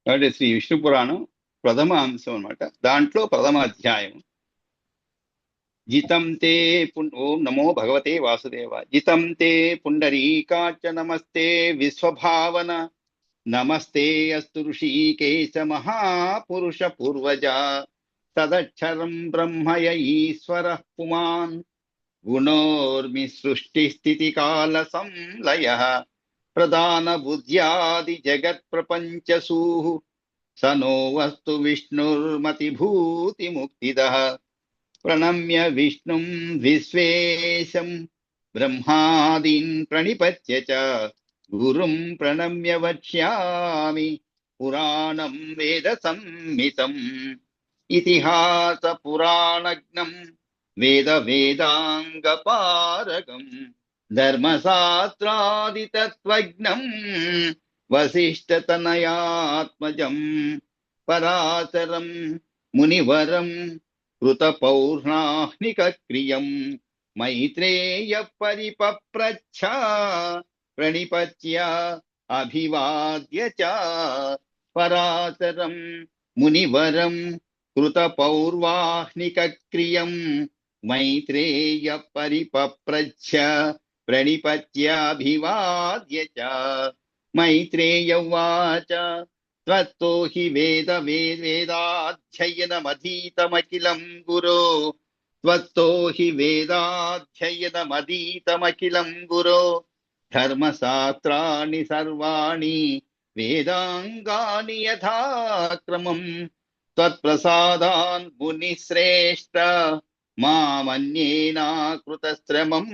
కాబట్టి శ్రీ విష్ణు పురాణం ప్రథమ అంశం అన్నమాట. దాంట్లో ప్రథమ అధ్యాయం. జితం తే ఓం నమో భగవతే వాసుదేవ. జితం తే పుండరీకాచ నమస్తే విశ్వభావన. నమస్తే అస్తు ఋషికేశ మహాపురుష పూర్వజ. తదక్షరం బ్రహ్మయ ఈశ్వర పుమాన్. గుణోర్మి సృష్టి స్థితి కాల సంలయ. ప్రధాన బుద్ధ్యాది జగత్ ప్రపంచసూ. స నో వస్తు విష్ణుర్మతిభూతి ముక్తిదః. ప్రణమ్య విష్ణుం విశ్వేశం బ్రహ్మాదీన్ ప్రణిపత్య చ. గురుం ప్రణమ్య వక్ష్యామి పురాణం వేద సంహితం. ఇతిహాస పురాణజ్ఞం వేద వేదాంగ పారగం. ధర్మశాస్త్రాది తత్వజ్ఞం వసిష్ఠతనయాత్మజం. పరాశరం మునివరం కృత పౌర్ణాహ్నిక క్రియం. మైత్రేయ పరిపప్రచ్ఛ ప్రణిపత్య అభివాద్య చ. పరాశరం మునివరం కృత పౌర్వాహ్నిక క్రియం. మైత్రేయ పరిపప్రచ్ఛ ప్రణిపత్యాభివాద్య చ. మైత్రేయ ఉవాచ త్వత్తో హి వేదాధ్యయనమధీతమఖిలం గురో. త్వత్తో హి వేదాధ్యయనమధీతమఖిలం గురో. ధర్మశాస్త్రాణి సర్వాణి వేదాంగాని యథాక్రమం. త్వత్ప్రసాదాన్ మునిశ్రేష్ట మామన్యేనాకృతశ్రమం.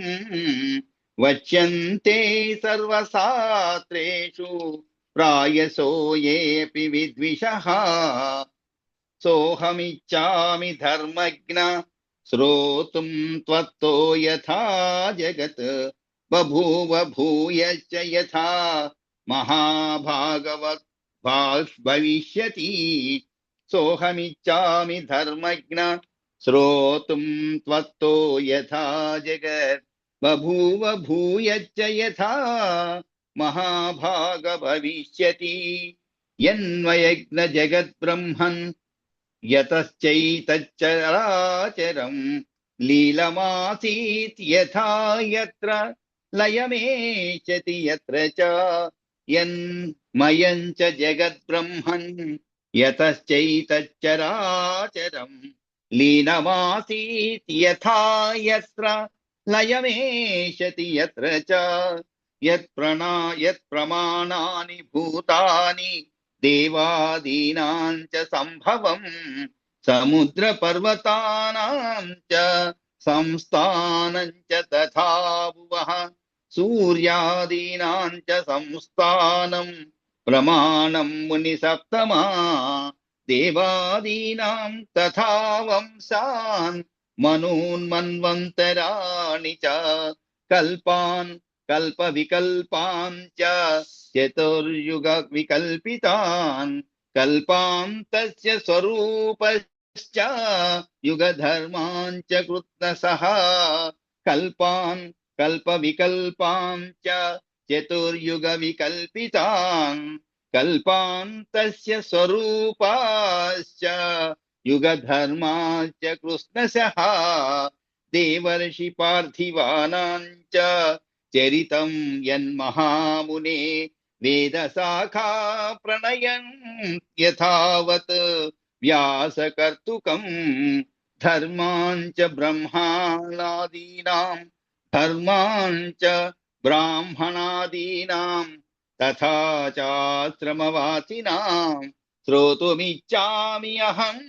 వచ్యంతే సర్వశాస్త్రేషు ప్రాయసో యేపి విద్విషః. సోహమిచ్ఛామి ధర్మజ్ఞ శ్రోతుం త్వత్తో యథా జగత్. బభూవ భూయశ్చ యథా మహాభాగవత్ భవిష్యతి. సోహమిచ్ఛామి ధర్మజ్ఞ శ్రోతుం త్వత్తో యథా జగత్. బభూవ భూయశ్చ యథా మహాభాగ భవిష్యతి. యన్మయజ్ఞ జగద్బ్రహ్మన్ యతశ్చైతచ్చరాచరం. లీలమాసీత్ యథా యత్ర లయమేషతి యత్ర చ. యన్మయం చ జగద్బ్రహ్మన్ యతశ్చైతచ్చరాచరం. లీలమాసీత్ యథా యత్ర లయమేషతి యత్ర చ. యత్ప్రమాణాని భూతాని దేవాదీనాం చ సంభవం. సముద్ర పర్వతానాం చ సంస్థానం చ తథా భువః. సూర్యాదీనాం చ సంస్థానం ప్రమాణం ముని సప్తమా. దేవాదీనాం తథా వంశాన్ మనూన్మన్వంతరాణి చ. కల్పాన్ కల్ప వికల్పాం చ చతుర్యుగ వికల్పితాన్. కల్పాంతస్య స్వరూపశ్చ యుగ ధర్మాం చ కృత్స్నసః. కల్పాన్ కల్ప వికల్పాం చ చతుర్యుగ వికల్పితాన్. కల్పాంతస్య స్వరూపాశ్చ యుగ ధర్మాశ్చ కృత్స్నసః. దేవర్షి పార్థివానాం చ చరితం యన్మహామునే. వేద శాఖా ప్రణయన్ యథావత్ వ్యాసకర్తుకం. ధర్మాంచ బ్రహ్మణాదీనాం ధర్మాంచ బ్రాహ్మణాదీనాం తథా చాశ్రమవాసినాం. శ్రోతుమిచ్ఛామి అహం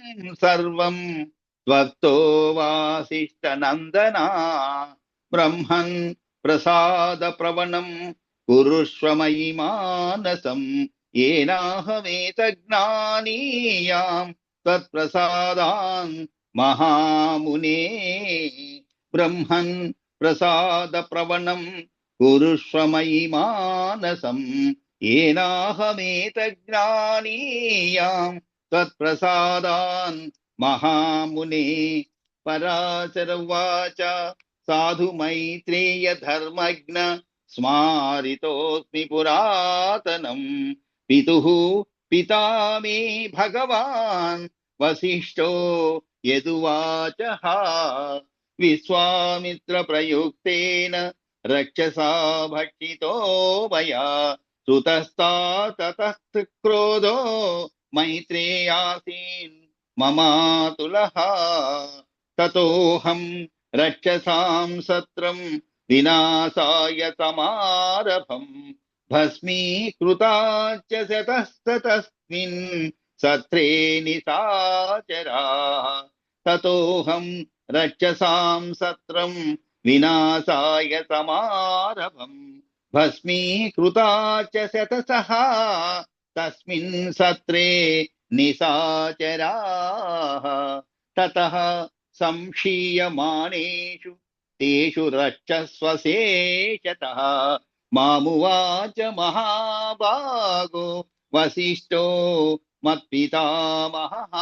సర్వం త్వత్తో వాసిష్ఠనందనా. బ్రహ్మన్ ప్రసాద ప్రవణం కురుష్వ మయి మానసం. ఏనాహమేతజ్ఞానీయాం తత్ప్రసాదాన్ మహామునే. బ్రహ్మన్ ప్రసాద ప్రవణం కురుష్వ మయి మానసం. ఏనాహమేతజ్ఞానీయాం తత్ప్రసాదాన్ మహామునే. పరాశర ఉవాచ సాధు మైత్రేయ ధర్మజ్ఞ స్మారితోస్మి పురాతనం. పితుః पिता मे भगवान् वसिष्ठो यदुवाचः विश्वामित्रप्रयुक्तेन रक्षसा भक्षितो मया श्रुतस्ता ततः क्रोधो मैत्रेयासीन् ममातुलः ततोऽहं रक्षसां सत्रं विनाशाय समारभम् भस्मीकृताच्च शतस्ततस्मिन् सत्रे निशाचराः ततोऽहं रक्षसां सत्रं विनाशाय समारभम् भस्मीकृताच्च शतशः तस्मिन् सत्रे निशाचराः ततः संक्षीयमाणेषु तेषु रक्षस्वशेषतः मामुवाच महाभागो वसिष्ठो मत्पितामहः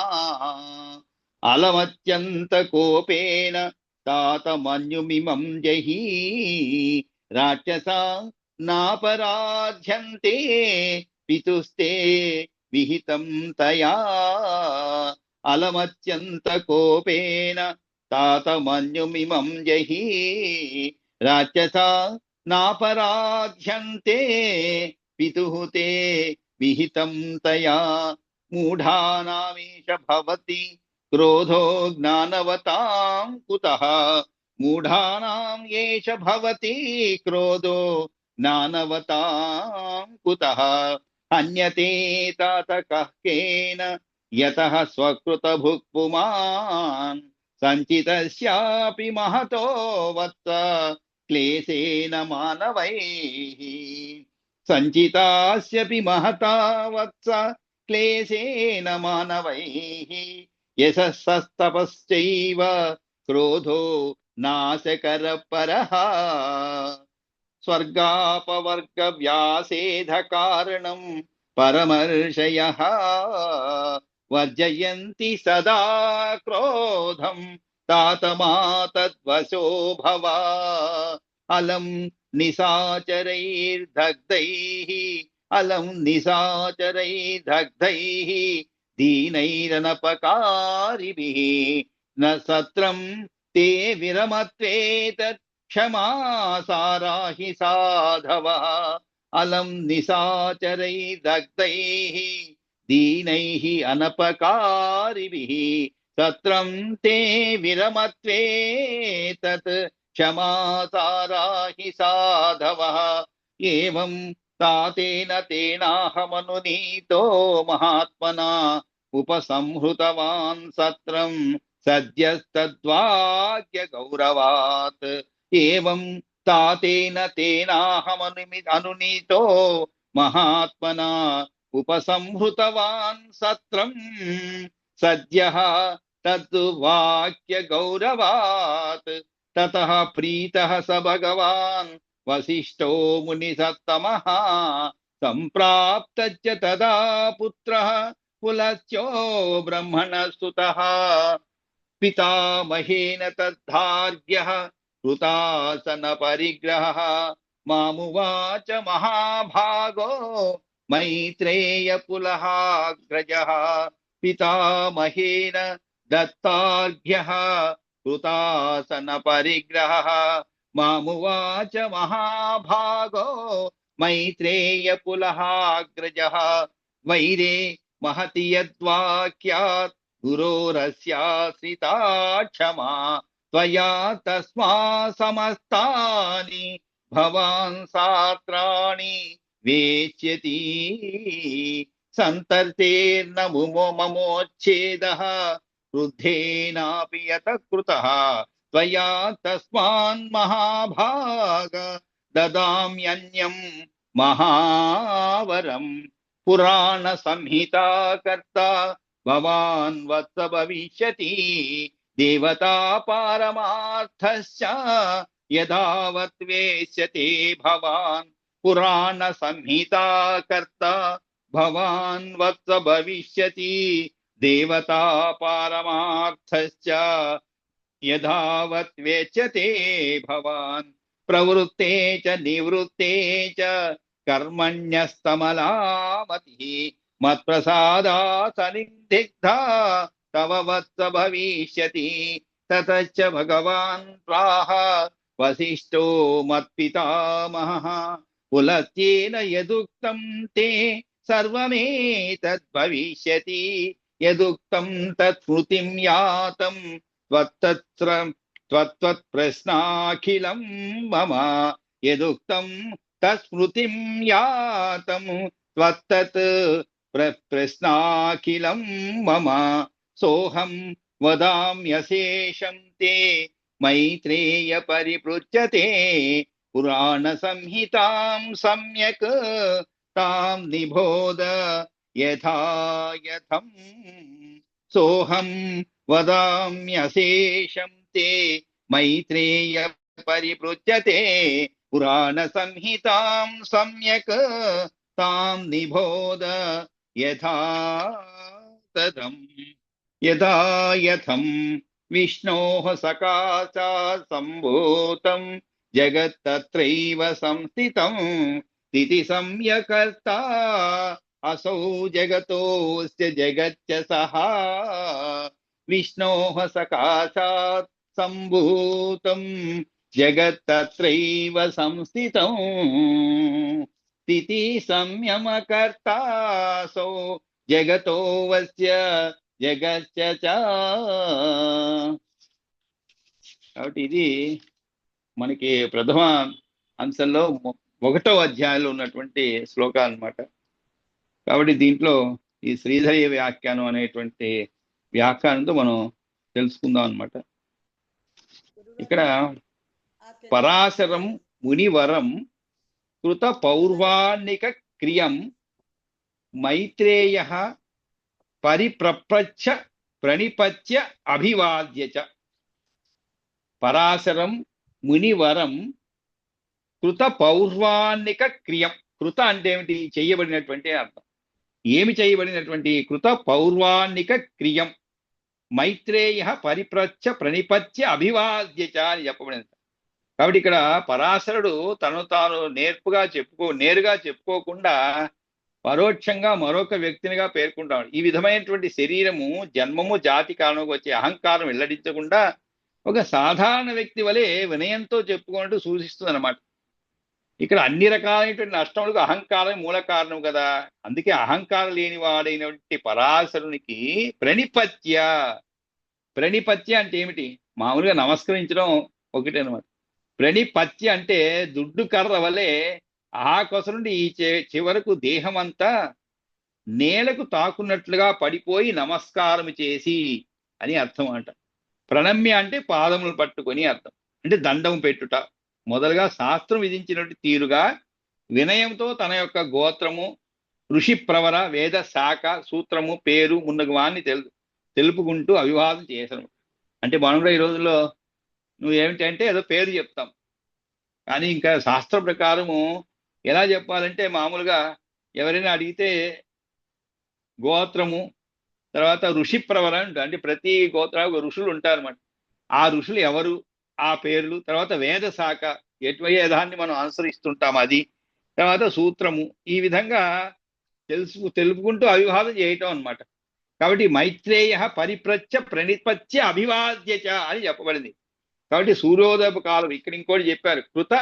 अलमत्यन्तकोपेन तातमन्युमिमं जहि राक्षसा नापराध्यन्ते पितुस्ते विहितं तया अलमत्यन्तकोपेन तातमन्युमिमं जहि राक्षसा नापराध्यन्ते पितुः ते विहितं तया मूढानामीश भवति क्रोधो ज्ञानवतां कुतः मूढानां एष भवति क्रोधो ज्ञानवतां कुतः अन्यते तात कः केन यतः स्वकृतभुक् पुमान् सञ्चितस्यापि महतो वत्स क्लेशेन मानवैः सञ्चितास्यपि महता वत्स क्लेशेन मानवैः यशस्तपश्चैव क्रोधो नाशकरपरः स्वर्गापवर्गव्यासेधकारणं परमर्षयः वर्जयन्ति सदा क्रोधं तातमातद्वशो भव अलं निशाचरैर्दग्धैः अलं निशाचरैर्दग्धैः दीनैरनपकारिभिः न सत्रं ते विरमत्वेतत् क्षमा साराहि साधवः अलं निशाचरैर्दग्धैः दीनैः अनपकारिभिः सत्रं ते विरमत्वेतत् क्षमा साराहि साधवः एवं तातेन तेनाहमनुनीतो महात्मना उपसंहृतवान् सत्रं सद्यस्तद्वाक्य गौरवात् एवं तातेन तेनाहमनुनीतो महात्मना उपसंहृतवान् सत्रं सद्यः तद्वाक्य गौरवात् ततः प्रीतः स भगवान् वसिष्ठो मुनिसत्तमः सम्प्राप्तश्च तदा पुत्रः पुलस्त्यो ब्रह्मणस्तुतः पितामहेन तद्धार्ग्यः कृतासन परिग्रहः मामुवाच महाभागो मैत्रेय पुलहाग्रजः पितामहेन दत्तार्घ्यः कृतासन परिग्रहः मामुवाच महाभागो मैत्रेय पुलहाग्रजः वैरे महति यद्वाक्यात् गुरोरस्याश्रिता क्षमा त्वया तस्मा समस्तानि भवान् सात्राणि वेच्यति सन्तर्तेर्न ममोच्छेदः क्रुद्धेनापि यतः कृतः त्वया तस्मान् महाभाग ददाम्यन्यं महावरम् पुराण संहिता कर्ता भवान् वत्स भविष्यति देवता पारमार्थश्च यदावत् वेश्यते भवान् पुराण संहिता कर्ता भवान् वत्स भविष्यति देवता पारमार्थश्च यदावत् वेच्यते भवान् प्रवृत्ते च निवृत्ते च कर्मण्यस्तमलामतिः మత్ప్రసాదాత్ సన్నిధిగ్ధా తవ వత్స భవిష్యతి. తతశ్చ భగవాన్ ప్రాహ వసిష్ఠో మత్పితామహః పులస్త్యేన యదుక్తం తే సర్వమేతద్భవిష్యతి. యదుక్తం తత్స్మృతిం యాతం త్వత్ప్రశ్నాఖిలం మమ. యదుక్తం తత్స్మృతిం యాతం త్వత్తత్ ప్రశ్నాఖిలం మమ. సోహం వదామ్యశేషం తే మైత్రేయ పరిపృచ్యతే. పురాణ సంహితాం సమ్యక్ తాం నిబోధ యథాయథం. సోహం వదామ్యశేషం తే మైత్రేయ పరిపృచ్యతే. పురాణ సంహితాం సమ్యక్ తాం నిబోధ యథాతథం. యథాయథం విష్ణోః సకాశాత్ సంభూతం జగత్తత్రైవ సంస్థితం. స్థితి సంయకర్త అసౌ జగతోస్య జగచ్చ సహ. విష్ణోః సకాశాత్ సంభూతం జగత్తత్రైవ సంస్థితం. స్థితి సంయమకర్తాసౌ జగతోవస్య జగచ్చ చ. కాబట్టి ఇది మనకి ప్రథమ అంశంలో 1వ అధ్యాయంలో ఉన్నటువంటి శ్లోకాలు అన్నమాట. కాబట్టి దీంట్లో ఈ శ్రీధరి వ్యాఖ్యానం అనేటువంటి వ్యాఖ్యానంతో మనం తెలుసుకుందాం అన్నమాట. ఇక్కడ పరాశరం మునివరం కృత పౌర్వాణిక క్రియం మైత్రేయ పరిప్రప్రచ్ఛ ప్రణిపత్య అభివాద్య చ. పరాశరం మునివరం కృత పౌర్వాణిక క్రియం. కృత అంటే ఏమిటి? చేయబడినటువంటి అర్థం. ఏమి చేయబడినటువంటి? కృత పౌర్వాణిక క్రియం మైత్రేయ పరిప్రచ్ఛ ప్రణిపత్య అభివాద్య చ అని చెప్పబడింది. కాబట్టి ఇక్కడ పరాశరుడు తను తాను నేరుగా చెప్పుకోకుండా పరోక్షంగా మరొక వ్యక్తినిగా పేర్కొంటాడు. ఈ విధమైనటువంటి శరీరము జన్మము జాతి కారణంగా వచ్చే అహంకారం వెల్లడించకుండా ఒక సాధారణ వ్యక్తి వలె వినయంతో చెప్పుకున్నట్టు సూచిస్తుంది అన్నమాట. ఇక్కడ అన్ని రకాలైనటువంటి నష్టములకు అహంకారం మూల కారణం కదా. అందుకే అహంకారం లేని వాడైనటువంటి పరాశరునికి ప్రణిపత్య అంటే ఏమిటి? మామూలుగా నమస్కరించడం ఒకటే అనమాట. ప్రణిపత్య అంటే దుడ్డు కర్ర వలె ఆకొస నుండి ఈ చివరకు దేహం అంతా నేలకు తాకున్నట్లుగా పడిపోయి నమస్కారం చేసి అని అర్థం అంట. ప్రణమ్య అంటే పాదములు పట్టుకొని అర్థం, అంటే దండం పెట్టుట. మొదలుగా శాస్త్రం విధించినట్టు తీరుగా వినయంతో తన యొక్క గోత్రము, ఋషి ప్రవర, వేద శాఖ, సూత్రము, పేరు మున్నగువాన్ని తెలుపుకుంటూ అభివాదం చేశాను. అంటే మనం కూడా ఈ రోజుల్లో నువ్వేమిటి అంటే ఏదో పేరు చెప్తాం, కానీ ఇంకా శాస్త్ర ప్రకారము ఎలా చెప్పాలంటే మామూలుగా ఎవరైనా అడిగితే గోత్రము, తర్వాత ఋషి ప్రవర అంటే ప్రతి గోత్రానికి ఋషులు ఉంటారన్నమాట. ఆ ఋషులు ఎవరు, ఆ పేర్లు, తర్వాత వేద శాఖ వేదాన్ని మనం అనుసరిస్తుంటాం అది, తర్వాత సూత్రము, ఈ విధంగా తెలుపుకుంటూ అభివాదం చేయటం అన్నమాట. కాబట్టి మైత్రేయ పరిప్రచ్ఛ ప్రణిపత్య అభివాద్యచ అని చెప్పబడింది. కాబట్టి సూర్యోదయపు కాలం ఇక్కడ ఇంకోటి చెప్పారు, కృత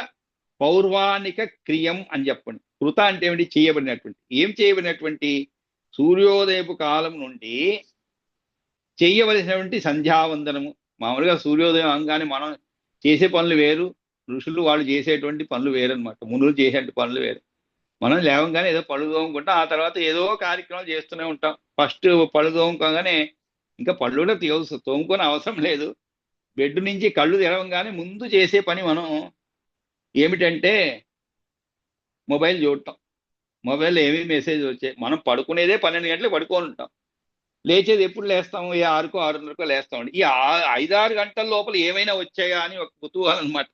పౌర్వాణిక క్రియం అని చెప్పండి. కృత అంటే ఏమిటి? చేయబడినటువంటి. ఏం చేయబడినటువంటి? సూర్యోదయపు కాలం నుండి చేయవలసినటువంటి సంధ్యావందనము. మామూలుగా సూర్యోదయం అనగానే మనం చేసే పనులు వేరు, ఋషులు వాళ్ళు చేసేటువంటి పనులు వేరు అనమాట. మునులు చేసేటువంటి పనులు వేరు. మనం లేవంగానే ఏదో పళ్ళు తోముకుంటాం, ఆ తర్వాత ఏదో కార్యక్రమాలు చేస్తూనే ఉంటాం. ఫస్ట్ పళ్ళు తోముకోగానే ఇంకా పళ్ళు కూడా తోముకొని అవసరం లేదు. బెడ్ నుంచి కళ్ళు తెరవంగానే ముందు చేసే పని మనం ఏమిటంటే మొబైల్ చూడటం. మొబైల్లో ఏమీ మెసేజ్ వచ్చాయి, మనం పడుకునేదే 12 గంటలకు పడుకొని ఉంటాం. లేచేది ఎప్పుడు లేస్తాము? 6కో 6:30కో లేస్తామండి. ఈ 5-6 గంటల లోపల ఏమైనా వచ్చాయా అని ఒక కుతూహలం అనమాట.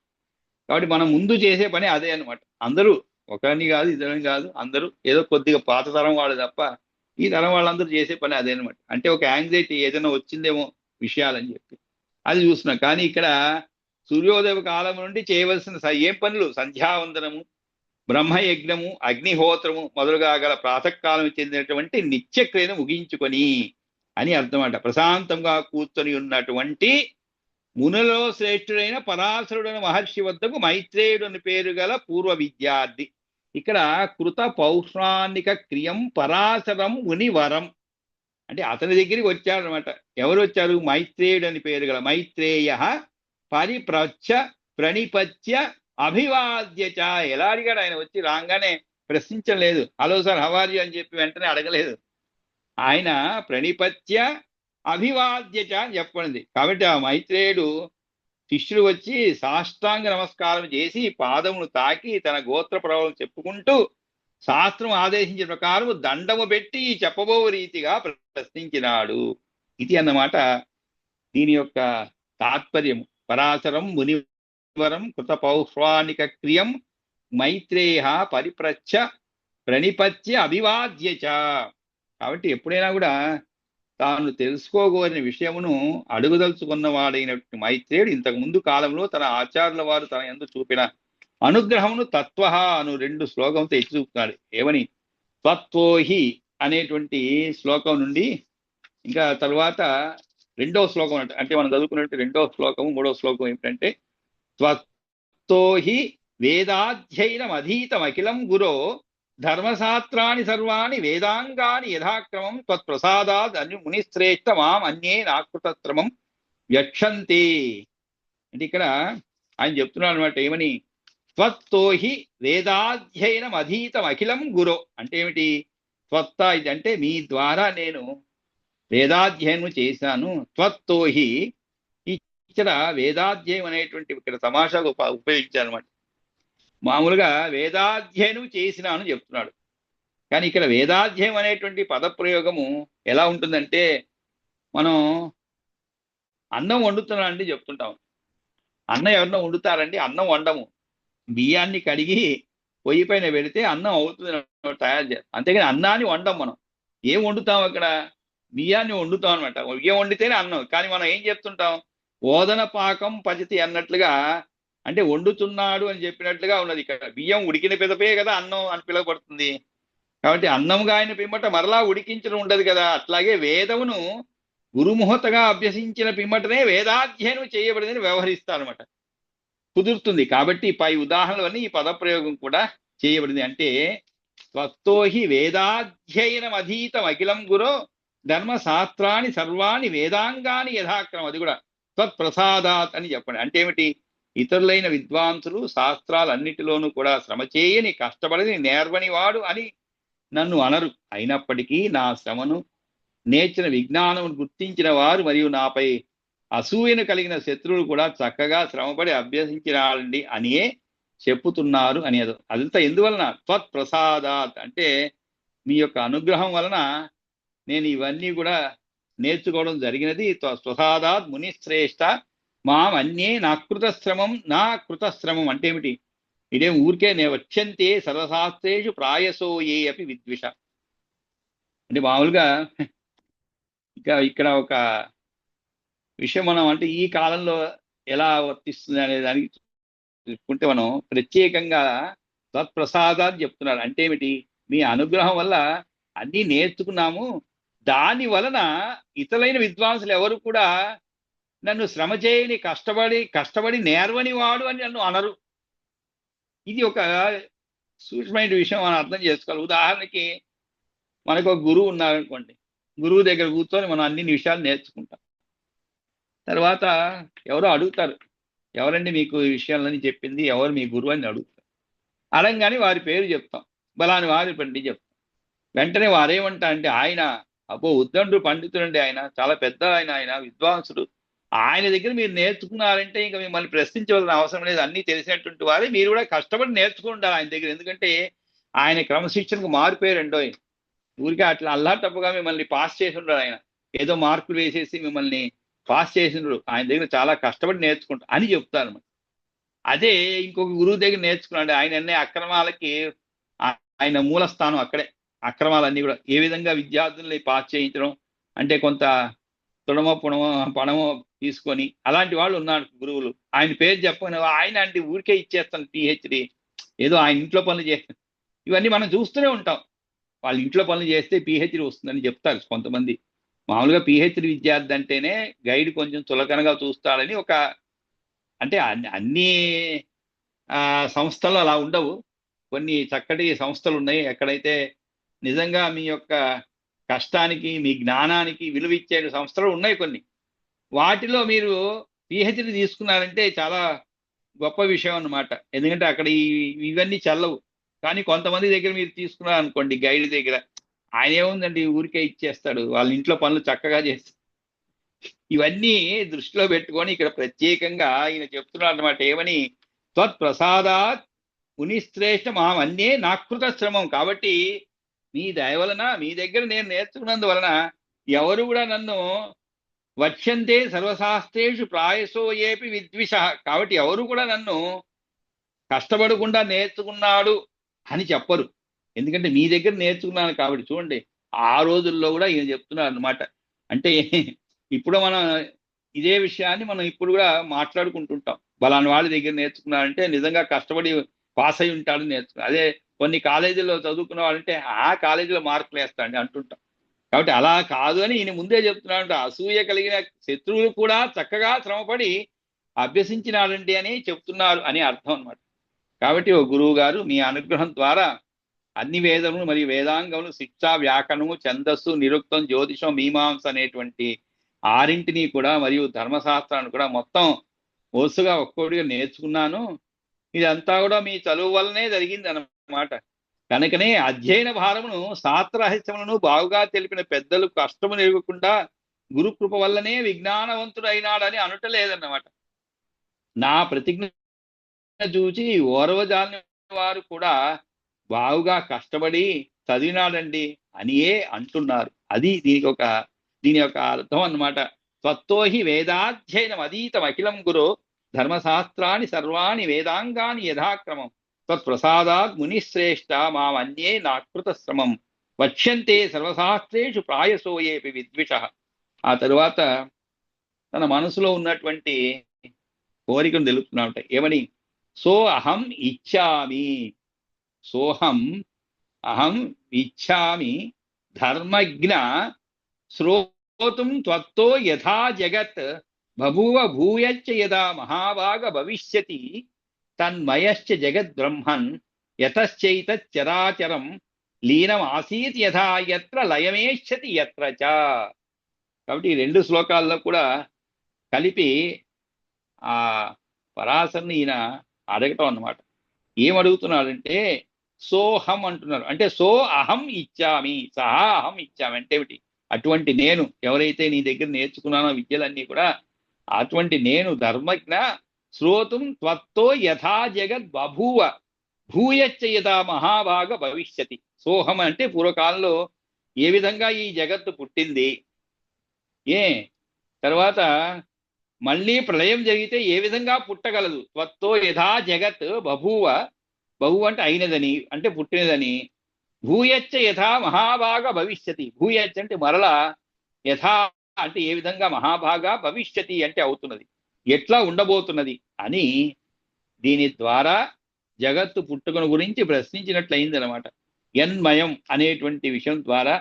కాబట్టి మనం ముందు చేసే పని అదే అనమాట. అందరూ, ఒకరిని కాదు ఇద్దరిని కాదు, అందరూ, ఏదో కొద్దిగా పాత తరం వాళ్ళు తప్ప ఈ తరం వాళ్ళందరూ చేసే పని అదే అనమాట. అంటే ఒక యాంగ్జైటీ ఏదైనా వచ్చిందేమో విషయాలని చెప్పి అది చూస్తున్నాం. కానీ ఇక్కడ సూర్యోదయ కాలం నుండి చేయవలసిన ఏం పనులు? సంధ్యావందనము, బ్రహ్మయజ్ఞము, అగ్నిహోత్రము మొదలుగా గల ప్రాతకాలం చెందినటువంటి నిత్యక్రియను ముగించుకొని అని అర్థమట. ప్రశాంతంగా కూర్చొని ఉన్నటువంటి మునులో శ్రేష్ఠుడైన పరాశరుడైన మహర్షి వద్దకు మైత్రేయుడు అని పేరు గల పూర్వ విద్యార్థి. ఇక్కడ కృత పౌష్ణానిక క్రియం పరాశరం మునివరం అంటే అతని దగ్గరికి వచ్చారనమాట. ఎవరు వచ్చారు? మైత్రేయుడు అని పేరు గల మైత్రేయ పరిప్రచ్ఛ ప్రణిపత్య అభివాద్యచ. ఎలా అడిగాడు ఆయన? వచ్చి రాగానే ప్రశ్నించలేదు, హలో సార్ హవార్యు అని చెప్పి వెంటనే అడగలేదు. ఆయన ప్రణిపత్య అభివాద్యచ అని చెప్పండి. కాబట్టి ఆ మైత్రేయుడు శిష్యుడు వచ్చి సాష్టాంగ నమస్కారం చేసి పాదమును తాకి తన గోత్ర ప్రభావం చెప్పుకుంటూ శాస్త్రం ఆదేశించిన ప్రకారం దండము పెట్టి చెప్పబో రీతిగా ప్రశ్నించినాడు. ఇది అన్నమాట దీని యొక్క తాత్పర్యము. పరాశరం మునివరం కృత పౌష్వానిక క్రియం మైత్రేయ పరిప్రచ్ఛ ప్రణిపత్య అభివాద్యచ. కాబట్టి ఎప్పుడైనా కూడా తాను తెలుసుకోగోరిన విషయమును అడుగుదలుచుకున్నవాడైనటువంటి మైత్రేయుడు ఇంతకు ముందు కాలంలో తన ఆచార్యుల వారు తన యందు చూపిన అనుగ్రహమును తత్వ అను 2 శ్లోకంతో ఎత్తి చూపుతున్నాడు. ఏమని? త్వత్వోహి అనేటువంటి శ్లోకం నుండి ఇంకా తర్వాత 2వ శ్లోకం అంటే మనం చదువుకున్నట్టు 2వ శ్లోకము 3వ శ్లోకం ఏమిటంటే త్వత్తోహి వేదాధ్యయనం అధీతం అఖిలం గురో ధర్మశాస్త్రాన్ని సర్వాణి వేదాంగాని యథాక్రమం త్వత్ప్రసాదాద్ అని మునిశ్రేష్ఠ మాం అన్యే నాకృతశ్రమం యక్షంతే. అంటే ఇక్కడ ఆయన చెప్తున్నాడు అనమాట. ఏమని? త్వత్తోహి వేదాధ్యయనం అధీతం అఖిలం గురో అంటే ఏమిటి? త్వత్త ఇది అంటే మీ ద్వారా నేను వేదాధ్యయనం చేశాను. త్వత్తోహి ఇక్కడ వేదాధ్యయం అనేటువంటి ఇక్కడ తమాషాకు ఉపయోగించారు అనమాట. మామూలుగా వేదాధ్యయనం చేసినాను చెప్తున్నాడు. కానీ ఇక్కడ వేదాధ్యయం అనేటువంటి పదప్రయోగము ఎలా ఉంటుందంటే మనం అన్నం వండుతున్నానండి చెప్తుంటాం. అన్నం ఎవరన్నా వండుతారండి? అన్నం వండము. బియ్యాన్ని కడిగి పొయ్యి పైన పెడితే అన్నం అవుతుంది తయారు చేస్తాం. అంతేగాని అన్నాన్ని వండం. మనం ఏం వండుతాం? అక్కడ బియ్యాన్ని వండుతాం అనమాట. బియ్యం వండితేనే అన్నం. కానీ మనం ఏం చెప్తుంటాం? ఓదన పాకం పచితి అన్నట్లుగా, అంటే వండుతున్నాడు అని చెప్పినట్లుగా ఉన్నది. ఇక్కడ బియ్యం ఉడికిన పిదపే కదా అన్నం అని పిలువబడుతుంది. కాబట్టి అన్నంగా ఆయన పిమ్మట మరలా ఉడికించడం ఉండదు కదా. అట్లాగే వేదమును గురుముహతగా అభ్యసించిన పిమ్మటనే వేదాధ్యయనం చేయబడిందని వ్యవహరిస్తారనమాట. కుదురుతుంది. కాబట్టి పై ఉదాహరణలన్నీ ఈ పదప్రయోగం కూడా చేయబడింది. అంటే త్వత్తోహి వేదాధ్యయనం అధీతం అఖిలం గురో ధర్మశాస్త్రాన్ని సర్వాణి వేదాంగాని యథాక్రమం. అది కూడా త్వత్ప్రసాదాత్ అని చెప్పండి. అంటే ఏమిటి? ఇతరులైన విద్వాంసులు శాస్త్రాలన్నిటిలోనూ కూడా శ్రమ చేయని కష్టపడని నేర్వని వాడు అని నన్ను అనరు. అయినప్పటికీ నా శ్రమను నేర్చిన విజ్ఞానమును గుర్తించిన వారు మరియు నాపై అసూయను కలిగిన శత్రువులు కూడా చక్కగా శ్రమపడి అభ్యసించినారండి అనియే చెప్పుతున్నారు అని. అదంతా ఎందువలన? త్వత్ప్రసాదాత్ అంటే మీ యొక్క అనుగ్రహం వలన నేను ఇవన్నీ కూడా నేర్చుకోవడం జరిగినది. స్వసాదాత్ మునిశ్రేష్ఠ మాం అన్యే నా కృతశ్రమం అంటే ఏమిటి? ఇదేం ఊరికే వచ్చంతే సర్వశాస్త్రేషు ప్రాయసో ఏ అపి విద్విష. అంటే మామూలుగా ఇక్కడ ఒక విషయం మనం అంటే ఈ కాలంలో ఎలా వర్తిస్తుంది అనే దానికి చూసుకుంటే మనం ప్రత్యేకంగా తత్ప్రసాదాన్ని చెప్తున్నారు. అంటే ఏమిటి? మీ అనుగ్రహం వల్ల అన్నీ నేర్చుకున్నాము. దాని వలన ఇతరులైన విద్వాంసులు ఎవరు కూడా నన్ను శ్రమ చేయని కష్టపడి నేర్వని వాడు అని నన్ను అనరు. ఇది ఒక సూక్ష్మమైన విషయం మనం అర్థం చేసుకోవాలి. ఉదాహరణకి మనకు ఒక గురువు ఉన్నారనుకోండి. గురువు దగ్గర కూర్చొని మనం అన్ని విషయాలు నేర్చుకుంటాం. తర్వాత ఎవరో అడుగుతారు, ఎవరండి మీకు ఈ విషయాలని చెప్పింది? ఎవరు మీ గురువు అని అడుగుతారు. అడంగానే వారి పేరు చెప్తాం, బలాని వారి పండి చెప్తాం. వెంటనే వారేమంటా అంటే ఆయన అబ్బో ఉద్దండు పండితుడండి, ఆయన చాలా పెద్ద ఆయన విద్వాంసుడు, ఆయన దగ్గర మీరు నేర్చుకున్నారంటే ఇంకా మిమ్మల్ని ప్రశ్నించవలసిన అవసరం లేదు, అన్నీ తెలిసినటువంటి వారే, మీరు కూడా కష్టపడి నేర్చుకుంటారు ఆయన దగ్గర. ఎందుకంటే ఆయన క్రమశిక్షణకు మారిపోయారండో. ఊరికే అట్లా అల్లాటప్పుగా మిమ్మల్ని పాస్ చేసి ఉండరు. ఆయన ఏదో మార్కులు వేసేసి మిమ్మల్ని పాస్ చేసినారు. ఆయన దగ్గర చాలా కష్టపడి నేర్చుకుంటారు అని చెప్తారు. అదే ఇంకొక గురువు దగ్గర నేర్చుకున్నాడు, ఆయన అన్ని అక్రమాలకి ఆయన మూలస్థానం అక్కడే. అక్రమాలన్నీ కూడా ఏ విధంగా విద్యార్థుల్ని పాస్ చేయించడం అంటే కొంత పణమో తీసుకొని అలాంటి వాళ్ళు ఉన్నారు గురువులు. ఆయన పేరు చెప్పని ఆయన అంటే ఊరికే ఇచ్చేస్తాను పిహెచ్డి ఏదో ఆయన ఇంట్లో పనులు చేస్తారు. ఇవన్నీ మనం చూస్తూనే ఉంటాం. వాళ్ళ ఇంట్లో పనులు చేస్తే పిహెచ్డి వస్తుందని చెప్తారు కొంతమంది. మామూలుగా పిహెచ్డి విద్యార్థి అంటేనే గైడ్ కొంచెం చులకనగా చూస్తాడని ఒక, అంటే అన్ని సంస్థలు అలా ఉండవు. కొన్ని చక్కటి సంస్థలు ఉన్నాయి ఎక్కడైతే నిజంగా మీ యొక్క కష్టానికి మీ జ్ఞానానికి విలువ ఇచ్చే సంస్థలు ఉన్నాయి కొన్ని. వాటిలో మీరు పిహెచ్డి తీసుకున్నారంటే చాలా గొప్ప విషయం అన్నమాట. ఎందుకంటే అక్కడ ఇవన్నీ చల్లవు. కానీ కొంతమంది దగ్గర మీరు తీసుకున్నారు అనుకోండి, గైడ్ దగ్గర, ఆయన ఏముందండి ఊరికే ఇచ్చేస్తాడు, వాళ్ళ ఇంట్లో పనులు చక్కగా చేస్తాడు. ఇవన్నీ దృష్టిలో పెట్టుకొని ఇక్కడ ప్రత్యేకంగా ఆయన చెప్తున్నాడు అనమాట. ఏమని? త్వత్ప్రసాదాత్ మునిశ్రేష్ఠ మామన్యే నాకృత శ్రమం. కాబట్టి మీ దయ వలన, మీ దగ్గర నేను నేర్చుకున్నందువలన ఎవరు కూడా నన్ను వక్ష్యంతే సర్వశాస్త్రేషు ప్రాయసో ఏపి విద్విష. కాబట్టి ఎవరు కూడా నన్ను కష్టపడకుండా నేర్చుకున్నాడు అని చెప్పరు. ఎందుకంటే మీ దగ్గర నేర్చుకున్నాను కాబట్టి. చూడండి, ఆ రోజుల్లో కూడా ఈయన చెప్తున్నారు అనమాట. అంటే ఇప్పుడు మనం ఇదే విషయాన్ని మనం ఇప్పుడు కూడా మాట్లాడుకుంటుంటాం. బలాని వాళ్ళ దగ్గర నేర్చుకున్నారంటే నిజంగా కష్టపడి పాస్ అయి ఉంటాడని నేర్చుకున్నాడు. అదే కొన్ని కాలేజీల్లో చదువుకున్న వాళ్ళంటే ఆ కాలేజీలో మార్కులు వేస్తాడని అంటుంటాం. కాబట్టి అలా కాదు అని ఈయన ముందే చెప్తున్నాడు. అసూయ కలిగిన శత్రువులు కూడా చక్కగా శ్రమపడి అభ్యసించినాడండి అని చెప్తున్నారు అని అర్థం అనమాట. కాబట్టి ఓ గురువు గారు, మీ అనుగ్రహం ద్వారా అన్ని వేదములు మరియు వేదాంగములు, శిక్ష, వ్యాకరణము, ఛందస్సు, నిరుక్తం, జ్యోతిషం, మీమాంస అనేటువంటి ఆరింటిని కూడా మరియు ధర్మశాస్త్రాన్ని కూడా మొత్తం ఓసుగా ఒక్కొక్కటిగా నేర్చుకున్నాను. ఇదంతా కూడా మీ చదువు వల్లనే జరిగింది అన్నమాట. కనుకనే అధ్యయన భారమును, శాస్త్రరహస్యములను బాగుగా తెలిపిన పెద్దలు కష్టము నెరగకుండా గురుకృప వల్లనే విజ్ఞానవంతుడు అయినాడని అనటలేదన్నమాట. నా ప్రతిజ్ఞ చూచి ఓర్వజాలని వారు కూడా బాగుగా కష్టపడి చదివినాడండి అనియే అంటున్నారు. అది దీని యొక్క అర్థం అన్నమాట. త్వత్తోహి వేదాధ్యయనం అధీతం అఖిలం గురు ధర్మశాస్త్రాన్ని సర్వాణి వేదాంగాని యథాక్రమం తత్ప్రసాదాత్ మునిశ్రేష్ఠ మామన్యే నాకృత శ్రమం వక్ష్యంతే సర్వశాస్త్రేషు ప్రాయసోయేపి విద్విష. ఆ తరువాత తన మనసులో ఉన్నటువంటి కోరికను తెలుపుతున్నాడు. ఏమని? సో అహం ఇచ్చామి, సోహం అహం ఇచ్చామి ధర్మజ్ఞ శ్రోతుం త్వత్తో యథా జగత్ బభూవ భూయశ్చ యదా మహాభాగ భవిష్యతి తన్మయశ్చ జగద్బ్రహ్మన్ యతశ్చైతచ్చరాచరం లీనం ఆసీత్ యథా యత్ర లయమేష్యతి యత్ర చ. కాబట్టి ఈ రెండు శ్లోకాల్లో కూడా కలిపి ఆ పరాశర్ని ఈయన అడగటం అన్నమాట. ఏమడుగుతున్నాడంటే సోహం అంటున్నారు. అంటే సో అహం ఇచ్చామి, సహా అహం ఇచ్చామి అంటే ఏమిటి? అటువంటి నేను ఎవరైతే నీ దగ్గర నేర్చుకున్నానో విద్యలన్నీ కూడా, అటువంటి నేను ధర్మజ్ఞ శ్రోతుం త్వత్తో యథా జగద్ బభూవ భూయశ్చ యథా మహాభాగ భవిష్యతి. సోహం అంటే పూర్వకాలంలో ఏ విధంగా ఈ జగత్తు పుట్టింది, తర్వాత మళ్ళీ ప్రళయం జరిగితే ఏ విధంగా పుట్టగలదు. త్వత్తో యథా జగత్ బభూవ, బహువు అంటే అయినదని, అంటే పుట్టినదని. భూయచ్చ యథా మహాభాగ భవిష్యతి, భూయచ్చ అంటే మరలా, యథా అంటే ఏ విధంగా, మహాభాగ భవిష్యతి అంటే అవుతున్నది, ఎట్లా ఉండబోతున్నది అని దీని ద్వారా జగత్తు పుట్టుకను గురించి ప్రశ్నించినట్లయింది అనమాట. యన్మయం అనేటువంటి విషయం ద్వారా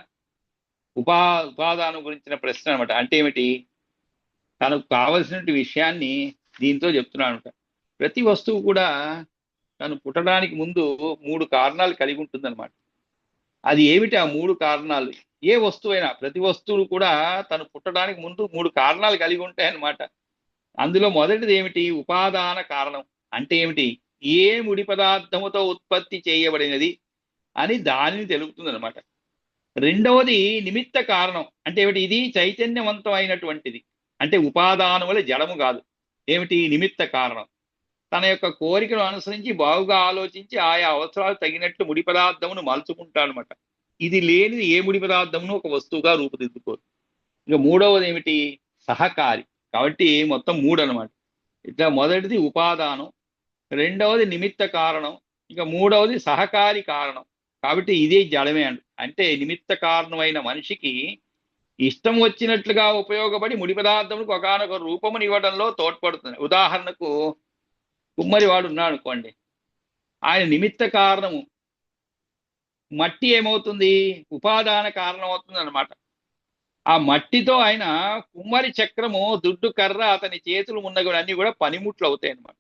ఉపాదానం గురించిన ప్రశ్న అనమాట. అంటే ఏమిటి? తనకు కావలసినటువంటి విషయాన్ని దీంతో చెప్తున్నాను. ప్రతి వస్తువు కూడా తను పుట్టడానికి ముందు 3 కారణాలు కలిగి ఉంటుందన్నమాట. అది ఏమిటి ఆ 3 కారణాలు? ఏ వస్తువైనా, ప్రతి వస్తువులు కూడా తను పుట్టడానికి ముందు 3 కారణాలు కలిగి ఉంటాయన్నమాట. అందులో మొదటిది ఏమిటి? ఉపాదాన కారణం. అంటే ఏమిటి? ఏ ముడి పదార్థముతో ఉత్పత్తి చేయబడినది అని దానిని తెలుపుతుంది అనమాట. రెండవది నిమిత్త కారణం. అంటే ఏమిటి? ఇది చైతన్యవంతం అయినటువంటిది. అంటే ఉపాదానం వల్ల జడము కాదు. ఏమిటి? నిమిత్త కారణం. తన యొక్క కోరికను అనుసరించి బాగుగా ఆలోచించి ఆయా అవసరాలు తగినట్లు ముడి పదార్థమును మలుచుకుంటాడనమాట. ఇది లేనిది ఏ ముడి పదార్థమును ఒక వస్తువుగా రూపుదిద్దుకోదు. ఇక మూడవది ఏమిటి? సహకారి. కాబట్టి మొత్తం 3 అనమాట. ఇట్లా మొదటిది ఉపాదానం, రెండవది నిమిత్త కారణం, ఇక మూడవది సహకారి కారణం. కాబట్టి ఇదే జడమే అంటే నిమిత్త కారణమైన మనిషికి ఇష్టం వచ్చినట్లుగా ఉపయోగపడి ముడి పదార్థములకు ఒకనొక రూపముని ఇవ్వడంలో తోడ్పడుతుంది. ఉదాహరణకు కుమ్మరి వాడు ఉన్నాడు అనుకోండి. ఆయన నిమిత్త కారణము. మట్టి ఏమవుతుంది? ఉపాదాన కారణం అవుతుంది అనమాట. ఆ మట్టితో ఆయన కుమ్మరి చక్రము, దుడ్డు కర్ర, అతని చేతులు ఉన్న అన్ని కూడా పనిముట్లు అవుతాయి అనమాట.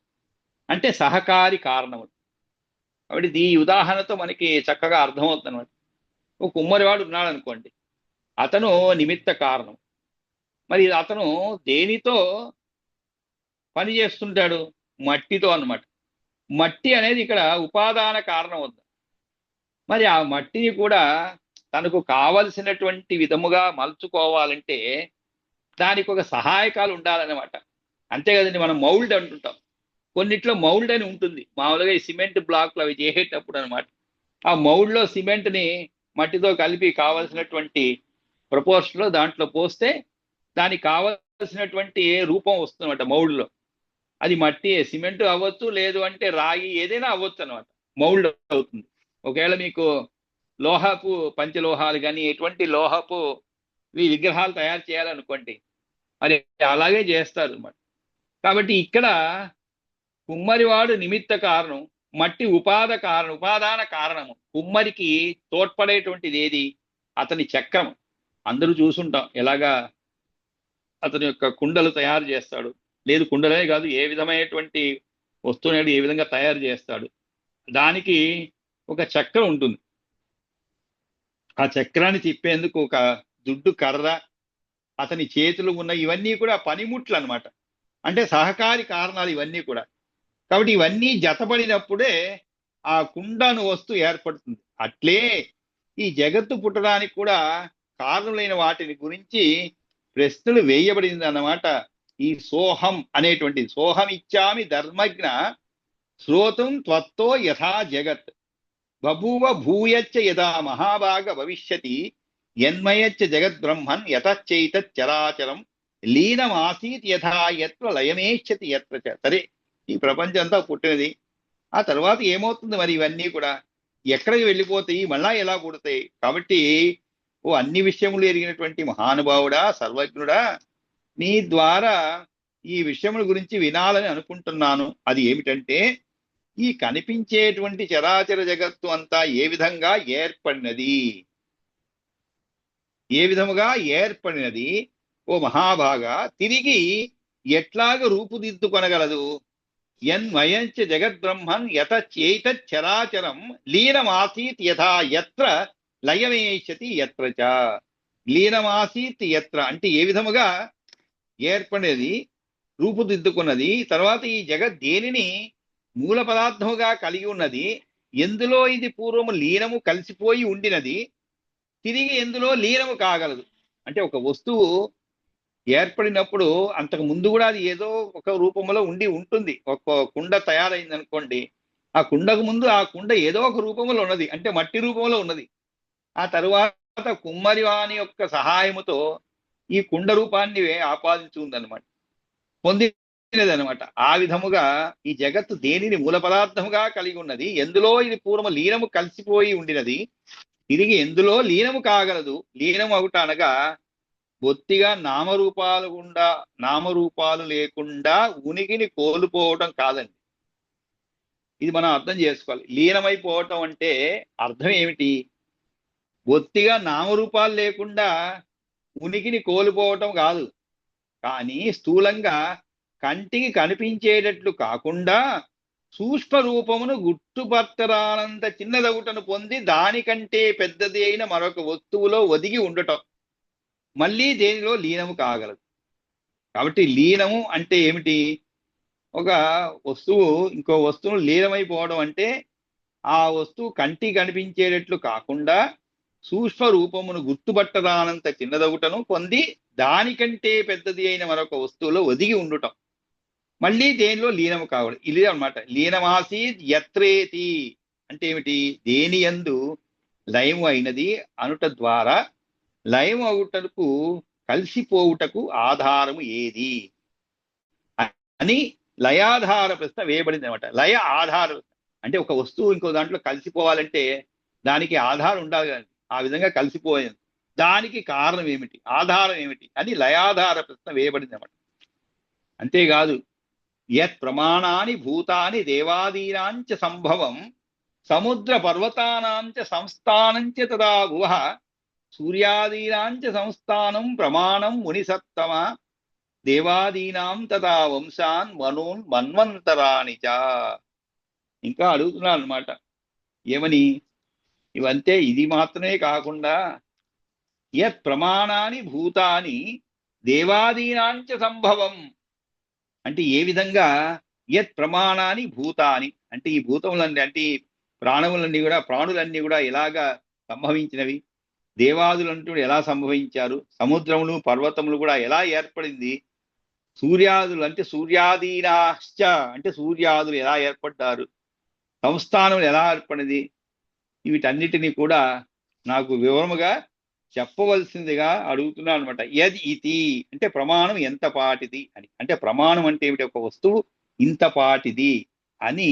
అంటే సహకారి కారణములు. కాబట్టి ఈ ఉదాహరణతో మనకి చక్కగా అర్థమవుతుంది అనమాట. ఒక కుమ్మరివాడు ఉన్నాడు అనుకోండి, అతను నిమిత్త కారణం. మరి అతను దేనితో పని చేస్తుంటాడు? మట్టితో అన్నమాట. మట్టి అనేది ఇక్కడ ఉపాదాన కారణం అవుతుంది. మరి ఆ మట్టిని కూడా తనకు కావలసినటువంటి విధముగా మలుచుకోవాలంటే దానికి ఒక సహాయకాలు ఉండాలన్నమాట. అంతే కదండి, మనం మౌల్డ్ అంటుంటాం. కొన్నిట్లో మౌల్డ్ అని ఉంటుంది, మామూలుగా ఈ సిమెంట్ బ్లాక్లు అవి చేసేటప్పుడు అనమాట. ఆ మౌల్డ్లో సిమెంట్ని మట్టితో కలిపి కావలసినటువంటి ప్రపోర్షన్లో దాంట్లో పోస్తే దానికి కావలసినటువంటి రూపం వస్తుందన్నమాట మౌల్డ్లో. అది మట్టి సిమెంట్ అవ్వచ్చు, లేదు అంటే రాగి, ఏదైనా అవ్వచ్చు అనమాట, మౌల్డ్ అవుతుంది. ఒకవేళ మీకు లోహపు పంచలోహాలు కానీ ఎటువంటి లోహపు విగ్రహాలు తయారు చేయాలనుకోండి, మరి అలాగే చేస్తారు అనమాట. కాబట్టి ఇక్కడ కుమ్మరివాడు నిమిత్త కారణం, మట్టి ఉపాదాన కారణము. కుమ్మరికి తోడ్పడేటువంటిది ఏది? అతని చక్రం. అందరూ చూసుంటాం ఎలాగా అతని యొక్క కుండలు తయారు చేస్తాడు. లేదు కుండలే కాదు, ఏ విధమైనటువంటి వస్తువుని ఏ విధంగా తయారు చేస్తాడు, దానికి ఒక చక్రం ఉంటుంది. ఆ చక్రాన్ని తిప్పేందుకు ఒక దుడ్డు కర్ర, అతని చేతులు ఉన్న ఇవన్నీ కూడా పనిముట్లు అనమాట. అంటే సహకారి కారణాలు ఇవన్నీ కూడా. కాబట్టి ఇవన్నీ జతపడినప్పుడే ఆ కుండను వస్తువు ఏర్పడుతుంది. అట్లే ఈ జగత్తు పుట్టడానికి కూడా కారణములైన వాటిని గురించి ప్రశ్నలు వేయబడింది అన్నమాట. ఈ సోహం అనేటువంటిది, సోహం ఇచ్చామి ధర్మజ్ఞ శ్రోతం త్వత్తో యథా జగత్ బభూవ భూయచ్చ యథా మహాభాగ భవిష్యతి యన్మయచ్చ జగద్బ్రహ్మన్ యతశ్చైతత్ చరాచరం లీనమాసీత్ యథా యత్ర లయమేష్యతి యత్ర చ. సరే, ఈ ప్రపంచం అంతా పుట్టినది, ఆ తర్వాత ఏమవుతుంది మరి? ఇవన్నీ కూడా ఎక్కడికి వెళ్ళిపోతాయి, మళ్ళా ఎలా పుడతాయి? కాబట్టి ఓ అన్ని విషయములు ఎరిగినటువంటి మహానుభావుడా, సర్వజ్ఞుడా, నీ ద్వారా ఈ విషయముల గురించి వినాలని అనుకుంటున్నాను. అది ఏమిటంటే, ఈ కనిపించేటువంటి చరాచర జగత్తు అంతా ఏ విధంగా ఏర్పడినది, ఏ విధముగా ఏర్పడినది ఓ మహాభాగా, తిరిగి ఎట్లాగ రూపుదిద్దుకొనగలదు? యన్మయంచ జగద్బ్రహ్మన్ యతచేతత్ చరాచరం లీనమాసీత్ యథా యత్ర లయమేష్యతి యత్ర చ. లీనమాసీత్ యత్ర అంటే ఏ విధముగా ఏర్పడేది, రూపుదిద్దుకున్నది, తర్వాత ఈ జగత్ దేనిని మూల పదార్థముగా కలిగి ఉన్నది, ఎందులో ఇది పూర్వము లీనము కలిసిపోయి ఉండినది, తిరిగి ఎందులో లీనము కాగలదు. అంటే ఒక వస్తువు ఏర్పడినప్పుడు అంతకు ముందు కూడా అది ఏదో ఒక రూపంలో ఉంటుంది. ఒక కుండ తయారైంది అనుకోండి, ఆ కుండకు ముందు ఆ కుండ ఏదో ఒక రూపంలో ఉన్నది, అంటే మట్టి రూపంలో ఉన్నది. ఆ తరువాత కుమ్మరి వాని యొక్క సహాయముతో ఈ కుండ రూపాన్ని ఆపాదించుందనమాట, పొందినదనమాట. ఆ విధముగా ఈ జగత్తు దేనిని మూల పదార్థముగా కలిగి ఉన్నది, ఎందులో ఇది పూర్వము లీనము కలిసిపోయి ఉండినది, తిరిగి ఎందులో లీనము కాగలదు. లీనము అవుట అనగా బొత్తిగా నామరూపాలు లేకుండా ఉనికిని కోల్పోవటం కాదండి. ఇది మనం అర్థం చేసుకోవాలి. లీనమైపోవటం అంటే అర్థం ఏమిటి? బొత్తిగా నామరూపాలు లేకుండా ఉనికిని కోల్పోవటం కాదు, కానీ స్థూలంగా కంటికి కనిపించేటట్లు కాకుండా సూక్ష్మ రూపమును గుర్తుపట్టరానంత చిన్నదగుటను పొంది దానికంటే పెద్దది అయిన మరొక వస్తువులో ఒదిగి ఉండటం, మళ్ళీ దేనిలో లీనము కాగలదు. కాబట్టి లీనము అంటే ఏమిటి? ఒక వస్తువు ఇంకో వస్తువు లీనమైపోవడం అంటే ఆ వస్తువు కంటికి కనిపించేటట్లు కాకుండా సూక్ష్మ రూపమును గుర్తుపట్టరానంత చిన్నదగుటను పొంది దానికంటే పెద్దది అయిన మరొక వస్తువులో ఒదిగి ఉండటం, మళ్ళీ దేనిలో లీనము కావడం. ఇది అనమాట లీనమాసీద్ యత్రేతి అంటే ఏమిటి? దేని యందు లయము అయినది అనుట ద్వారా లయము అవుటకు కలిసిపోవుటకు ఆధారము ఏది అని లయాధార ప్రశ్న వేయబడింది అనమాట. లయ ఆధార అంటే ఒక వస్తువు ఇంకో దాంట్లో కలిసిపోవాలంటే దానికి ఆధారం ఉండాలి కదండి. ఆ విధంగా కలిసిపోయింది, దానికి కారణం ఏమిటి, ఆధారం ఏమిటి అని లయాధార ప్రశ్న వేయబడింది అనమాట. అంతేకాదు, యత్ ప్రమాణాని భూతాని దేవాదీనాంచ సంభవం సముద్ర పర్వతానాంచ సంస్థానంచ తదా భువః సూర్యాదీనాంచ సంస్థానం ప్రమాణం మునిసత్తమ దేవాదీనాం తదా వంశాన్ మనూన్ మన్వంతరాణి చ. ఇంకా అడుగుతున్నాను అనమాట ఏమని, ఇవంతే ఇది మాత్రమే కాకుండా యత్ ప్రమాణాని భూతాని దేవాదీనాంచ సంభవం అంటే ఏ విధంగా, యత్ ప్రమాణాని భూతాని అంటే ఈ భూతములన్నీ అంటే ఈ ప్రాణులన్నీ కూడా ఎలాగా సంభవించినవి, దేవాదులంటూ ఎలా సంభవించారు, సముద్రములు పర్వతములు కూడా ఎలా ఏర్పడింది, సూర్యాదులు అంటే సూర్యాదీనాశ్చ అంటే సూర్యాదులు ఎలా ఏర్పడ్డారు, సంస్థానములు ఎలా ఏర్పడింది, వీటన్నిటినీ కూడా నాకు వివరముగా చెప్పవలసిందిగా అడుగుతున్నాను అనమాట. యద్ ఇతి అంటే ప్రమాణం ఎంత పాటిది అని, అంటే ప్రమాణం అంటే ఏమిటి, ఒక వస్తువు ఇంత పాటిది అని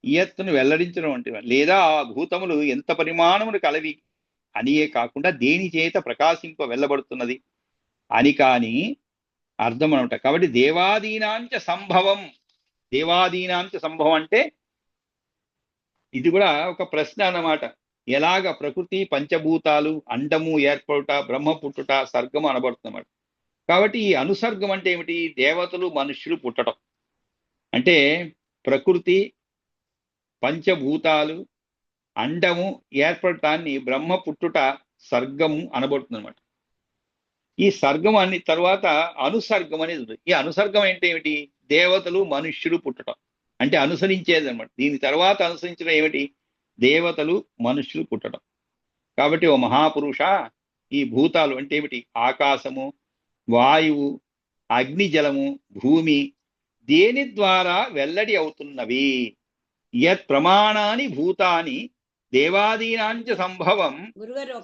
ఇయత్తును వెల్లడించడం అంటే, లేదా ఆ భూతములు ఎంత పరిమాణములు కలవి అనియే కాకుండా దేని చేత ప్రకాశింప వెళ్ళబడుతున్నది అని కాని అర్థం అనమాట. కాబట్టి దేవాదీనాంచ సంభవం, దేవాదీనాంచ సంభవం అంటే ఇది కూడా ఒక ప్రశ్న అన్నమాట. ఎలాగ ప్రకృతి పంచభూతాలు అండము ఏర్పడుట బ్రహ్మ పుట్టుట సర్గము అనబడుతున్నమాట. కాబట్టి ఈ అనుసర్గం అంటే ఏమిటి, దేవతలు మనుష్యులు పుట్టడం అంటే ప్రకృతి పంచభూతాలు అండము ఏర్పడటాన్ని బ్రహ్మ పుట్టుట సర్గము అనబడుతుందన్నమాట. ఈ సర్గం అని తర్వాత అనుసర్గం అనేది ఉంది. ఈ అనుసర్గం అంటే ఏమిటి, దేవతలు మనుష్యులు పుట్టడం అంటే అనుసరించేది అనమాట. దీని తర్వాత అనుసరించడం ఏమిటి, దేవతలు మనుష్యులు పుట్టడం. కాబట్టి ఓ మహాపురుష, ఈ భూతాలు అంటే ఏమిటి, ఆకాశము వాయువు అగ్ని జలము భూమి దేని ద్వారా వెల్లడి అవుతున్నవి, యత్ ప్రమాణాని భూతాని దేవాదీనాంచ సంభవం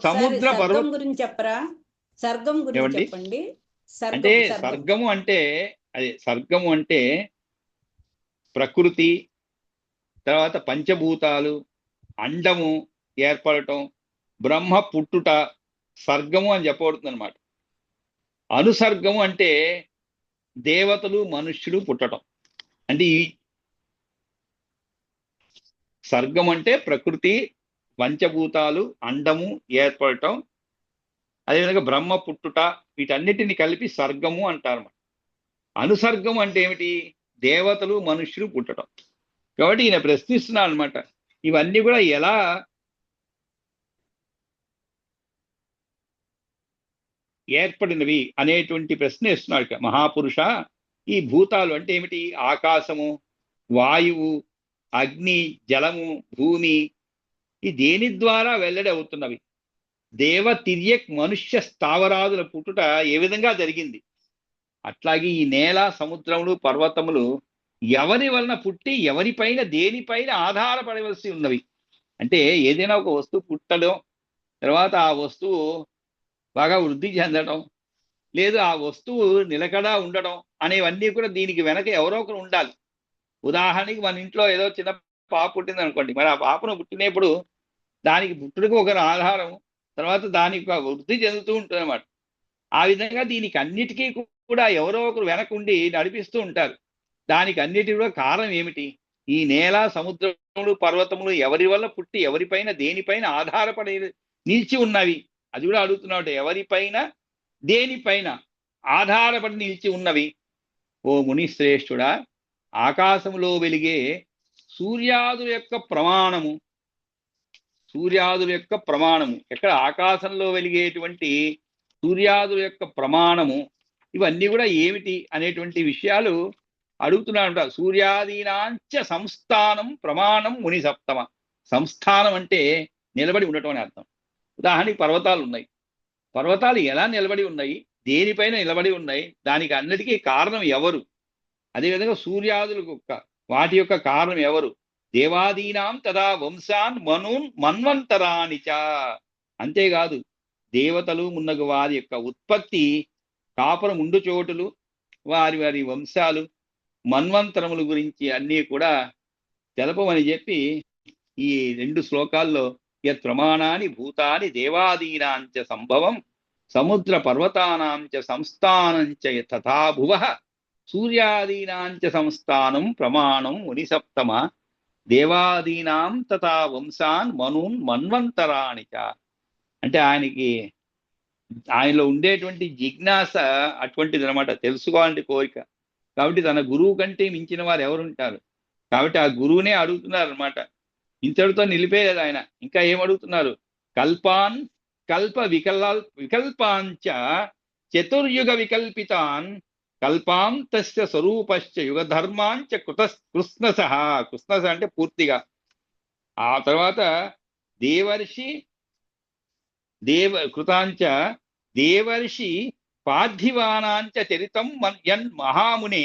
సముద్ర పర్వతం గురించి చెప్పరా, సర్గం గురించి చెప్పండి. అంటే సర్గము అంటే అదే సర్గము అంటే ప్రకృతి తర్వాత పంచభూతాలు అండము ఏర్పడటం బ్రహ్మ పుట్టుట సర్గము అని చెప్పబడుతుంది అనమాట. అనుసర్గము అంటే దేవతలు మనుష్యులు పుట్టడం. అంటే ఈ సర్గం అంటే ప్రకృతి పంచభూతాలు అండము ఏర్పడటం అదేవిధంగా బ్రహ్మ పుట్టుట వీటన్నిటిని కలిపి సర్గము అంటారు. అనుసర్గం అంటే ఏమిటి, దేవతలు మనుష్యులు పుట్టడం. కాబట్టి ఈయన ప్రశ్నిస్తున్నాడు అనమాట, ఇవన్నీ కూడా ఎలా ఏర్పడినవి అనేటువంటి ప్రశ్న ఇస్తున్నాడు. మహాపురుష, ఈ భూతాలు అంటే ఏమిటి, ఆకాశము వాయువు అగ్ని జలము భూమి ఈ దేని ద్వారా వెల్లడి అవుతున్నవి, దేవ తిర్యక్ మనుష్య స్థావరాదుల పుట్టుట ఏ విధంగా జరిగింది, అట్లాగే ఈ నేల సముద్రములు పర్వతములు ఎవరి వలన పుట్టి ఎవరిపైన దేనిపైన ఆధారపడవలసి ఉన్నవి. అంటే ఏదైనా ఒక వస్తువు పుట్టడం తర్వాత ఆ వస్తువు బాగా వృద్ధి చెందడం లేదు ఆ వస్తువు నిలకడా ఉండడం అనేవన్నీ కూడా దీనికి వెనక ఎవరో ఒకరు ఉండాలి. ఉదాహరణకి మన ఇంట్లో ఏదో చిన్న పాప పుట్టింది అనుకోండి, మరి ఆ పాపను పుట్టినప్పుడు దానికి పుట్టుడికి ఒకరు ఆధారం, తర్వాత దానికి వృద్ధి చెందుతూ ఉంటుంది అన్నమాట. ఆ విధంగా దీనికి అన్నిటికీ కూడా ఎవరో ఒకరు వెనక ఉండి నడిపిస్తూ ఉంటారు. దానికి అన్నిటి కూడా కారణం ఏమిటి, ఈ నేల సముద్రములు పర్వతములు ఎవరి వల్ల పుట్టి ఎవరిపైన దేనిపైన ఆధారపడి నిలిచి ఉన్నవి, అది కూడా అడుగుతున్నాడు. ఎవరిపైన దేనిపైన ఆధారపడి నిలిచి ఉన్నవి. ఓ మునిశ్రేష్ఠుడా, ఆకాశంలో వెలిగే సూర్యాదుల యొక్క ప్రమాణము, సూర్యాదుల యొక్క ప్రమాణము ఎక్కడ, ఆకాశంలో వెలిగేటువంటి సూర్యాదుల యొక్క ప్రమాణము ఇవన్నీ కూడా ఏమిటి అనేటువంటి విషయాలు అడుగుతున్నాడు. సూర్యాదీనాంచ సంస్థానం ప్రమాణం ముని సప్తమ. సంస్థానం అంటే నిలబడి ఉండటం అని అర్థం. ఉదాహరణకి పర్వతాలు ఉన్నాయి, పర్వతాలు ఎలా నిలబడి ఉన్నాయి, దేనిపైన నిలబడి ఉన్నాయి, దానికి అన్నిటికీ కారణం ఎవరు. అదేవిధంగా సూర్యాదులకు వాటి యొక్క కారణం ఎవరు, దేవాదీనాం తదా వంశాన్ మనూన్ మన్వంతరానిచ. అంతేకాదు దేవతలు మున్నగు వారి యొక్క ఉత్పత్తి కాపురం ఉండు చోటులు వారి వారి వంశాలు మన్వంతరముల గురించి అన్నీ కూడా తెలపమని చెప్పి ఈ 2 శ్లోకాల్లో యత్ ప్రమాణాని భూతాని దేవాదీనాంచ సంభవం సముద్ర పర్వతానాంచ సంస్థానంచ తథా భువః సూర్యాదీనాంచ సంస్థానం ప్రమాణం మునిసప్తమ దేవాదీనాం తథా వంశాన్ మనూన్ మన్వంతరాణి చ. అంటే ఆయనలో ఉండేటువంటి జిజ్ఞాస అటువంటిది అనమాట, తెలుసుకోవాలంటే కోరిక. కాబట్టి తన గురువు కంటే మించిన వారు ఎవరుంటారు, కాబట్టి ఆ గురువునే అడుగుతున్నారు అనమాట. ఇంతటితో నిలిపేయలేదు ఆయన, ఇంకా ఏమడుగుతున్నారు? కల్పాన్ కల్ప వికల్పాంచ చతుర్యుగ వికల్పితాన్ కల్పాం తస్య స్వరూపశ్చ యుగ ధర్మాంచ కృష్ణస. కృష్ణస అంటే పూర్తిగా. ఆ తర్వాత కృతాంచ దేవర్షి పార్థివానాంచ చరితం యన్ మహామునే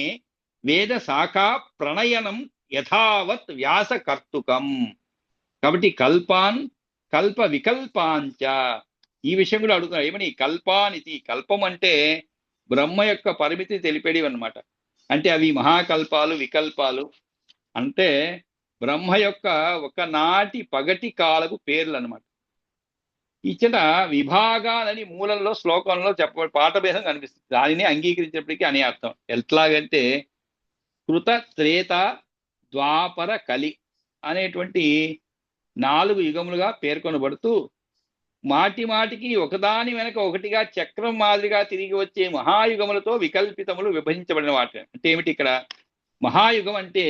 వేద శాఖా ప్రణయనం యథావత్ వ్యాస కర్తుకం. కాబట్టి కల్ప వికల్పాంచ, ఈ విషయం కూడా అడుగుతున్నారు. ఏమని? కల్పానితి, కల్పం అంటే బ్రహ్మ యొక్క పరిమితి తెలిపేవి అన్నమాట. అంటే అవి మహాకల్పాలు, వికల్పాలు అంటే బ్రహ్మ యొక్క ఒకనాటి పగటి కాలపు పేర్లు అన్నమాట. ఇచ్చట విభాగాలని మూలంలో శ్లోకంలో పాఠభేదం కనిపిస్తుంది. దానిని అంగీకరించినప్పటికీ అనే అర్థం. ఎట్లాగంటే కృత త్రేత ద్వాపర కలి అనేటువంటి 4 యుగములుగా పేర్కొనబడుతూ మాటికి ఒకదాని వెనక ఒకటిగా చక్రం మాదిరిగా తిరిగి వచ్చే మహాయుగములతో వికల్పితములు విభజించబడిన వాటి. అంటే ఏమిటి ఇక్కడ? మహాయుగం అంటే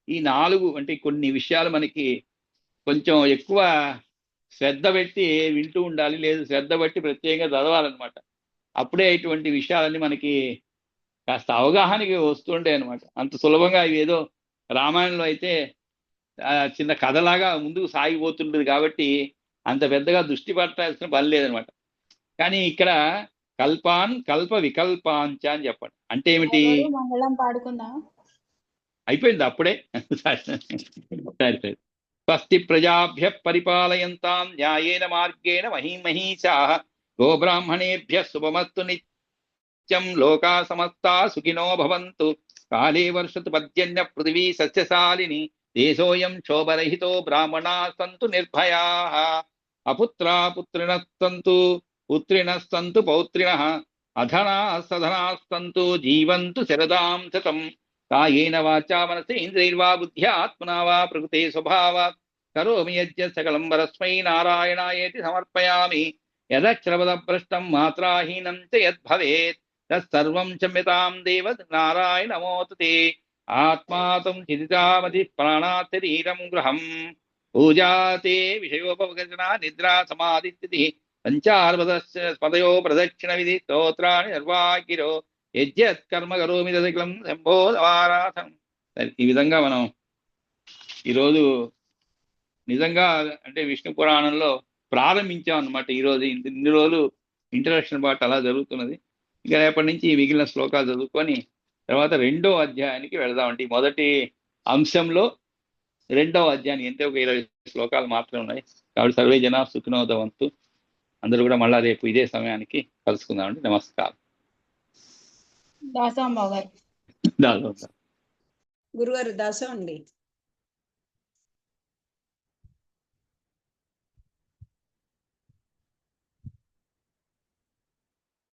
ఈ 4 అంటే కొన్ని విషయాలు మనకి కొంచెం ఎక్కువ శ్రద్ధ పెట్టి వింటూ ఉండాలి, లేదు శ్రద్ధ పెట్టి ప్రత్యేకంగా చదవాలన్నమాట. అప్పుడే ఇటువంటి విషయాలన్నీ మనకి కాస్త అవగాహనకి వస్తుండే అనమాట. అంత సులభంగా ఇవి ఏదో రామాయణంలో అయితే చిన్న కథలాగా ముందుకు సాగిపోతుంటుంది కాబట్టి అంత పెద్దగా దృష్టి పట్టాల్సిన పని లేదనమాట. కానీ ఇక్కడ కల్ప వికల్పాంచ అని చెప్పండి. అంటే ఏమిటి? మంగళం పాడుకుందాం. అయిపోయింది అప్పుడే. సరే. స్వస్తి ప్రజాభ్య పరిపాలయంతాం న్యాయేన మార్గేణ మహీమహీషాః గోబ్రాహ్మణేభ్య శుభమస్తు నిత్యం లోకా సమస్తా సుఖినో భవంతు. కాళే వర్షతు పర్జన్య పృథివీ సస్యశాలిని దేశోయం శోభరహితో బ్రాహ్మణా సంతు నిర్భయాః. అపుత్రా పుత్రిణః సంతు పుత్రిణః సంతు పౌత్రిణః అధనా సధనాః జీవంతు శరదాం శతం. కాయేన వాచా మనసే ఇంద్రియైర్వా బుద్ధ్యా ఆత్మనా వా ప్రకృతే స్వభావాత్ కరోమి యజ్ఞత్ సకలం పరస్మై నారాయణాయేతి సమర్పయామి. యదక్షరపదభ్రష్టం మాత్రాహీనం చ యద్భవేత్ తత్సర్వం క్షమ్యతాం దేవ నారాయణ నమోస్తుతే. ఆత్మాతం చిదితామతి ప్రాణాత్ శరీరం గృహం పూజాతే విషయోపగర్జనా నిద్రా సమాధిస్థితి పంచార్పదయో ప్రదక్షిణ విధి స్తోత్రాన్ని నిర్వాకిరో యజ్ఞత్ కర్మ కరోమి దశకలం శంభోదవారాధం. ఈ విధంగా మనం ఈరోజు నిజంగా అంటే విష్ణు పురాణంలో ప్రారంభించాం అన్నమాట. ఈరోజు ఇన్ని రోజులు ఇంట్రడక్షన్ పార్ట్ అలా జరుగుతున్నది. ఇక రేపటి నుంచి మిగిలిన శ్లోకాలు చదువుకొని తర్వాత 2వ అధ్యాయానికి వెళదామండి. మొదటి అంశంలో 2వ అధ్యాయానికి ఎంత ఒక 20 శ్లోకాలు మాత్రమే ఉన్నాయి. కాబట్టి సర్వే జనా సుఖినో భవంతు. అందరూ కూడా మళ్ళా రేపు ఇదే సమయానికి కలుసుకుందామండి. నమస్కారం. దాసంబాబు గారు, దాదాపు గురుగారు దాసం అండి.